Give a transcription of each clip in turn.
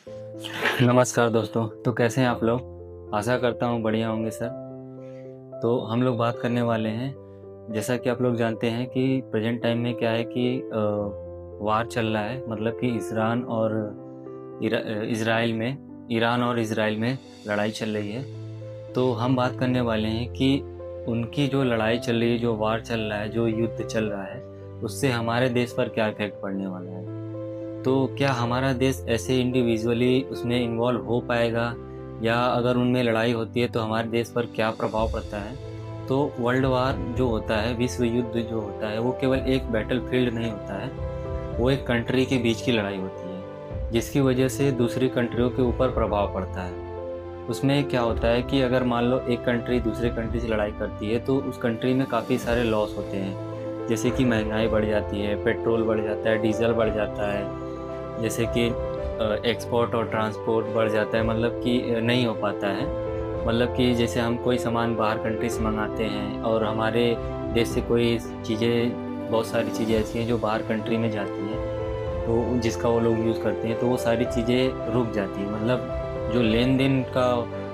नमस्कार दोस्तों। तो कैसे हैं आप लोग? आशा करता हूँ बढ़िया होंगे सर। तो हम लोग बात करने वाले हैं, जैसा कि आप लोग जानते हैं कि प्रेजेंट टाइम में क्या है कि वार चल रहा है, मतलब कि ईरान और इज़राइल में लड़ाई चल रही है। तो हम बात करने वाले हैं कि उनकी जो लड़ाई चल रही है, जो वार चल रहा है, जो युद्ध चल रहा है, उससे हमारे देश पर क्या इफेक्ट पड़ने वाला है। तो क्या हमारा देश ऐसे इंडिविजुअली उसमें इन्वॉल्व हो पाएगा, या अगर उनमें लड़ाई होती है तो हमारे देश पर क्या प्रभाव पड़ता है। तो वर्ल्ड वार जो होता है, विश्व युद्ध जो होता है, वो केवल एक बैटल फील्ड नहीं होता है, वो एक कंट्री के बीच की लड़ाई होती है, जिसकी वजह से दूसरी कंट्रियों के ऊपर प्रभाव पड़ता है। उसमें क्या होता है कि अगर मान लो एक कंट्री दूसरे कंट्री से लड़ाई करती है तो उस कंट्री में काफ़ी सारे लॉस होते हैं, जैसे कि महंगाई बढ़ जाती है, पेट्रोल बढ़ जाता है, डीजल बढ़ जाता है, जैसे कि एक्सपोर्ट और ट्रांसपोर्ट बढ़ जाता है, मतलब कि नहीं हो पाता है। मतलब कि जैसे हम कोई सामान बाहर कंट्री से मंगाते हैं और हमारे देश से कोई चीज़ें, बहुत सारी चीज़ें ऐसी हैं जो बाहर कंट्री में जाती हैं, तो जिसका वो लोग यूज़ करते हैं, तो वो सारी चीज़ें रुक जाती हैं। मतलब जो लेन देन का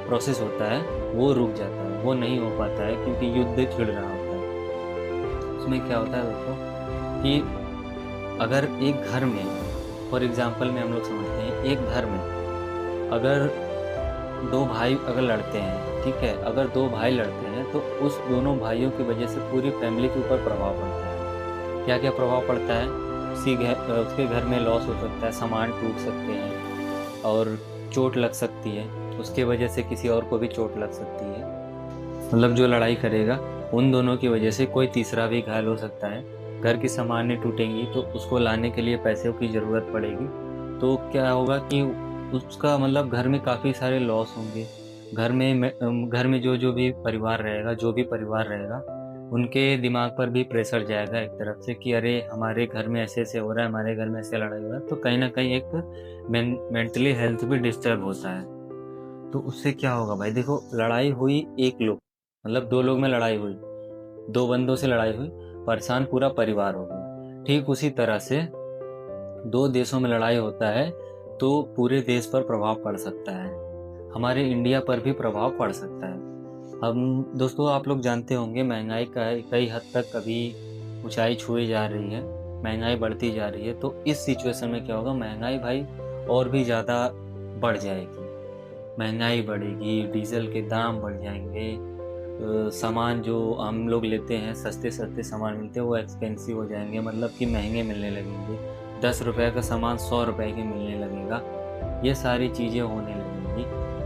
प्रोसेस होता है वो रुक जाता है, वो नहीं हो पाता है क्योंकि युद्ध छिड़ रहा होता है। उसमें क्या होता है दोस्तों कि अगर एक घर में, फॉर एग्जांपल में हम लोग समझते हैं, एक घर में अगर दो भाई अगर लड़ते हैं, ठीक है, अगर दो भाई लड़ते हैं तो उस दोनों भाइयों की वजह से पूरी फैमिली के ऊपर प्रभाव पड़ता है। क्या क्या प्रभाव पड़ता है? उसके घर में लॉस हो सकता है, सामान टूट सकते हैं और चोट लग सकती है, उसके वजह से किसी और को भी चोट लग सकती है। मतलब जो लड़ाई करेगा उन दोनों की वजह से कोई तीसरा भी घायल हो सकता है। घर की सामानें टूटेंगी तो उसको लाने के लिए पैसों की ज़रूरत पड़ेगी। तो क्या होगा कि उसका मतलब घर में काफ़ी सारे लॉस होंगे। घर में जो भी परिवार रहेगा, उनके दिमाग पर भी प्रेशर जाएगा एक तरफ से कि अरे हमारे घर में ऐसे-ऐसे हो रहा है, हमारे घर में ऐसे लड़ाई हो रहा है। तो कहीं न कहीं एक मेंटली हेल्थ भी डिस्टर्ब होता है। तो उससे क्या होगा भाई, देखो लड़ाई हुई एक लोग, मतलब दो लोग में लड़ाई हुई, दो बंदों से लड़ाई हुई, परेशान पूरा परिवार हो गया। ठीक उसी तरह से दो देशों में लड़ाई होता है तो पूरे देश पर प्रभाव पड़ सकता है, हमारे इंडिया पर भी प्रभाव पड़ सकता है। हम दोस्तों, आप लोग जानते होंगे महंगाई का कई हद तक अभी ऊंचाई छुए जा रही है, महंगाई बढ़ती जा रही है। तो इस सिचुएशन में क्या होगा, महंगाई भाई और भी ज़्यादा बढ़ जाएगी। महंगाई बढ़ेगी, डीज़ल के दाम बढ़ जाएँगे, सामान जो हम लोग लेते हैं, सस्ते-सस्ते सामान मिलते हैं, वो एक्सपेंसिव हो जाएँगे, मतलब कि महँगे मिलने लगेंगे। ₹10 का सामान ₹100 के मिलने लगेगा। ये सारी चीज़ें होने लगेंगी,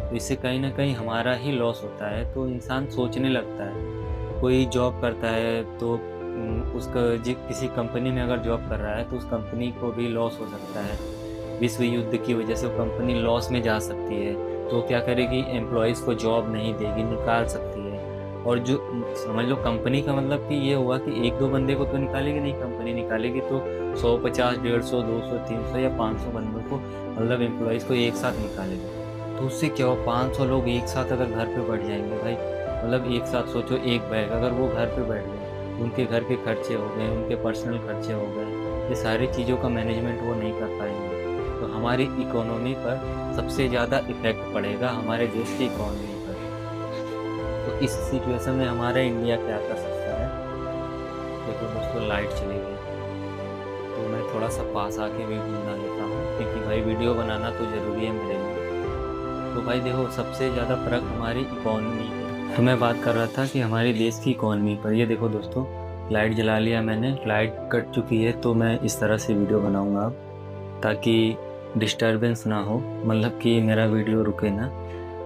तो इससे कहीं न कहीं हमारा ही लॉस होता है। तो इंसान सोचने लगता है, कोई जॉब करता है तो उसका किसी कंपनी में अगर जॉब कर रहा है तो उस कंपनी को भी लॉस हो सकता है। विश्व युद्ध की वजह से वो कंपनी लॉस में जा सकती है, तो क्या करेगी, एम्प्लॉइज़ को जॉब नहीं देगी, निकाल सकती है। और जो समझ लो कंपनी का मतलब कि ये हुआ कि 1-2 बंदे को तो निकालेगी नहीं, कंपनी निकालेगी तो 100, 50, 150, 200, 300 या 500 बंदों को, मतलब एम्प्लॉइज़ को एक साथ निकालेगी। तो उससे क्या हो, 500 लोग एक साथ अगर घर पे बैठ जाएँगे भाई, मतलब एक साथ सोचो, एक बैग अगर वो घर पे बैठ गए, उनके घर के खर्चे हो गए, उनके पर्सनल खर्चे हो गए, ये सारी चीज़ों का मैनेजमेंट वो नहीं कर पाएँगे। तो हमारी इकोनॉमी पर सबसे ज़्यादा इफ़ेक्ट पड़ेगा, हमारे देश की इकोनॉमी पर। तो इस सिचुएशन में हमारा इंडिया क्या कर सकता है? देखो दोस्तों, लाइट चली गई, तो मैं थोड़ा-सा पास आके वीडियो बना लेता हूँ, क्योंकि भाई वीडियो बनाना तो ज़रूरी है मेरे लिए। तो भाई देखो, सबसे ज़्यादा फ़र्क हमारी इकोनॉमी पे, तो मैं बात कर रहा था कि हमारे देश की इकोनॉमी पर। ये देखो दोस्तों, लाइट जला लिया मैंने, लाइट कट चुकी है, तो मैं इस तरह से वीडियो बनाऊँगा अब, ताकि डिस्टर्बेंस ना हो, मतलब कि मेरा वीडियो रुके ना।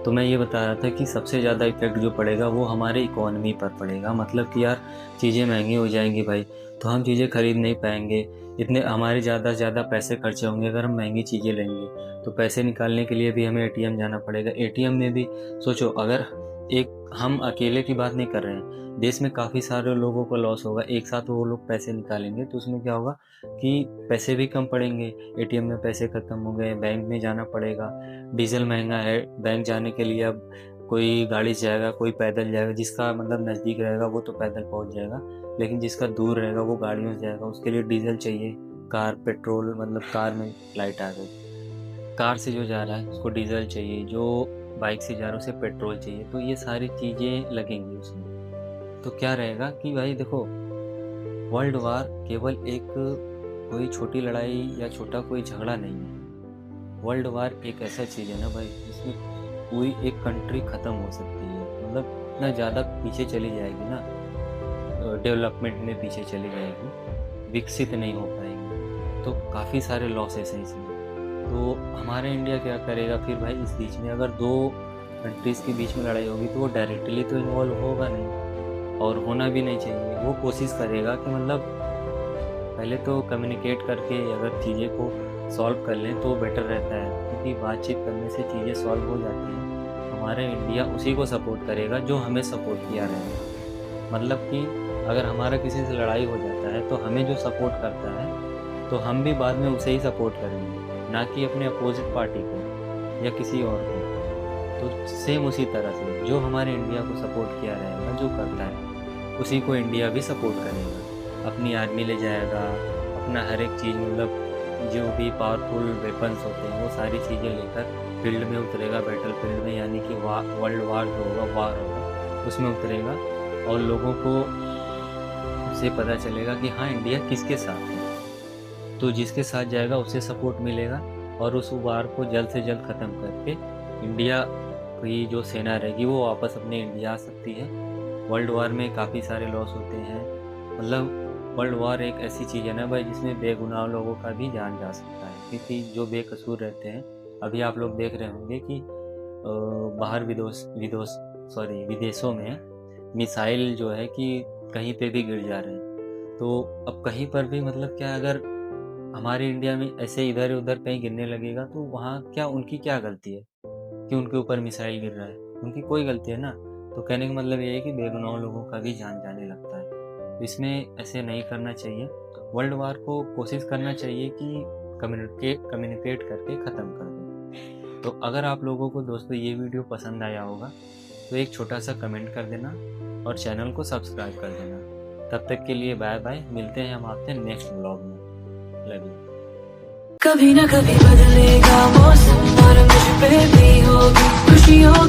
तो मैं ये बता रहा था कि सबसे ज़्यादा इफ़ेक्ट जो पड़ेगा वो हमारे इकोनॉमी पर पड़ेगा। मतलब कि यार चीज़ें महँगी हो जाएँगी भाई, तो हम चीज़ें खरीद नहीं पाएँगे। इतने हमारे ज़्यादा से ज़्यादा पैसे खर्चे होंगे अगर हम महँगी चीज़ें लेंगे। तो पैसे निकालने के लिए भी हमें एटीएम जाना पड़ेगा। एटीएम में भी सोचो, अगर एक हम अकेले की बात नहीं कर रहे हैं, देश में काफ़ी सारे लोगों को लॉस होगा, एक साथ वो लोग पैसे निकालेंगे तो उसमें क्या होगा कि पैसे भी कम पड़ेंगे। एटीएम में पैसे ख़त्म हो गए, बैंक में जाना पड़ेगा, डीज़ल महँगा है, बैंक जाने के लिए अब कोई गाड़ी से जाएगा, कोई पैदल जाएगा। जिसका मतलब नज़दीक रहेगा वो तो पैदल पहुँच जाएगा, लेकिन जिसका दूर रहेगा वो गाड़ियों से जाएगा, उसके लिए डीज़ल चाहिए। कार, पेट्रोल, मतलब कार में लाइट आ गई। कार से जो जा रहा है उसको डीजल चाहिए, जो बाइक से जा रहा है उसे पेट्रोल चाहिए, तो ये सारी चीज़ें लगेंगी उसमें। तो क्या रहेगा कि भाई देखो, वर्ल्ड वार केवल एक कोई छोटी लड़ाई या छोटा कोई झगड़ा नहीं है। वर्ल्ड वार एक ऐसा चीज़ है ना भाई, जिसमें पूरी एक कंट्री ख़त्म हो सकती है। मतलब इतना ज़्यादा पीछे चली जाएगी ना, डेवलपमेंट में पीछे चली जाएगी, विकसित नहीं हो पाएगी, तो काफ़ी सारे लॉसेस हैं इसमें। तो हमारा इंडिया क्या करेगा फिर भाई इस बीच में? अगर दो कंट्रीज़ के बीच में लड़ाई होगी तो वो डायरेक्टली तो इन्वॉल्व होगा नहीं, और होना भी नहीं चाहिए। वो कोशिश करेगा कि मतलब पहले तो कम्युनिकेट करके अगर चीज़ें को सॉल्व कर लें तो बेटर रहता है, क्योंकि बातचीत करने से चीज़ें सॉल्व हो जाती हैं। हमारा इंडिया उसी को सपोर्ट करेगा जो हमें सपोर्ट किया रहेगा। मतलब कि अगर हमारा किसी से लड़ाई हो जाता है तो हमें जो सपोर्ट करता है तो हम भी बाद में उसे ही सपोर्ट करेंगे, ना कि अपने अपोजिट पार्टी को या किसी और को। तो सेम उसी तरह से जो हमारे इंडिया को सपोर्ट किया रहेगा, जो करता है उसी को इंडिया भी सपोर्ट करेगा। अपनी आर्मी ले जाएगा, अपना हर एक चीज़, मतलब जो भी पावरफुल वेपन्स होते हैं वो सारी चीज़ें लेकर फील्ड में उतरेगा, बैटल फील्ड में, यानी कि वर्ल्ड वार जो होगा, वार होगा, उसमें उतरेगा और लोगों को उससे पता चलेगा कि हाँ इंडिया किसके साथ है। तो जिसके साथ जाएगा उसे सपोर्ट मिलेगा और उस वार को जल्द से जल्द ख़त्म करके इंडिया की जो सेना रहेगी वो वापस अपने इंडिया आ सकती है। वर्ल्ड वार में काफ़ी सारे लॉस होते हैं। मतलब वर्ल्ड वार एक ऐसी चीज़ है ना भाई, जिसमें बेगुनाह लोगों का भी जान जा सकता है, क्योंकि जो बेकसूर रहते हैं, अभी आप लोग देख रहे होंगे कि बाहर विदेशों में मिसाइल जो है कि कहीं पे भी गिर जा रहे हैं। तो अब कहीं पर भी मतलब क्या, अगर हमारे इंडिया में ऐसे इधर उधर कहीं गिरने लगेगा तो वहाँ क्या उनकी क्या गलती है कि उनके ऊपर मिसाइल गिर रहा है? उनकी कोई गलती है ना। तो कहने का मतलब ये है कि बेगुनाह लोगों का भी जान जाने लगता है। तो इसमें ऐसे नहीं करना चाहिए। वर्ल्ड वार को कोशिश करना चाहिए कि कम्युनिकेट करके ख़त्म कर दें। तो अगर आप लोगों को दोस्तों ये वीडियो पसंद आया होगा तो एक छोटा सा कमेंट कर देना और चैनल को सब्सक्राइब कर देना। तब तक के लिए बाय बाय, मिलते हैं हम आपसे नेक्स्ट व्लॉग में। Love you. कभी ना कभी बदलेगा मौसम और मुझ पे भी होगी खुशी होगी।